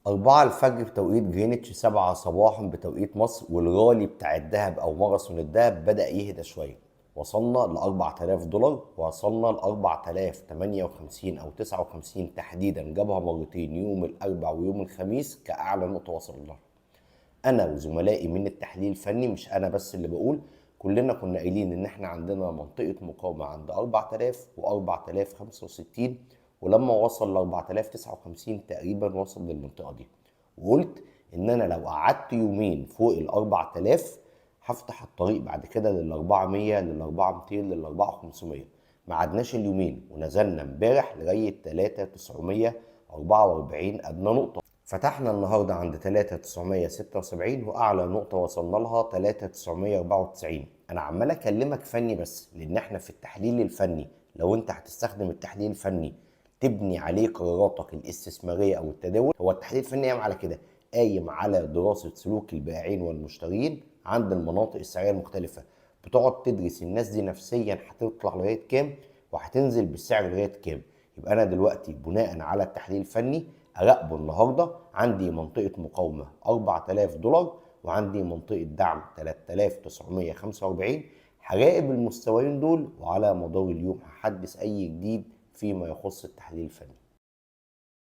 4 الفجر بتوقيت جرينتش، 7 صباحا بتوقيت مصر، والرالي بتاع الذهب او ماراثون الذهب بدأ يهدى شوية. وصلنا ل 4000 دولار، وصلنا ل 4058 او 59 تحديدا، جابها مرتين يوم الاربعاء ويوم الخميس كأعلى نقطة وصلنا لها. انا وزملائي من التحليل الفني، مش انا بس اللي بقول، كلنا كنا قايلين ان احنا عندنا منطقة مقاومة عند 4000 و4065، ولما وصل ل 4059 تقريبا وصل للمنطقة دي. وقلت ان انا لو قعدت يومين فوق ال 4000 هفتح الطريق بعد كده لل 400 لل 4200 لل 4500. ما عدناش اليومين ونزلنا امبارح لغاية 3944 ادنى نقطة. فتحنا النهارده عند 3976، واعلى نقطه وصلنا لها 3994. انا عمال اكلمك فني بس لان احنا في التحليل الفني، لو انت هتستخدم التحليل الفني تبني عليه قراراتك الاستثماريه او التداول، هو التحليل الفني قايم على كده، قايم على دراسه سلوك البائعين والمشترين عند المناطق السعريه المختلفه. بتقعد تدرس الناس دي نفسيا هتطلع لغايه كام وهتنزل بالسعر لغايه كام. يبقى انا دلوقتي بناء على التحليل الفني اراقبه النهارده، عندي منطقه مقاومه 4000 دولار، وعندي منطقه دعم 3945. هراقب المستويين دول، وعلى مدار اليوم هحدث اي جديد فيما يخص التحليل الفني.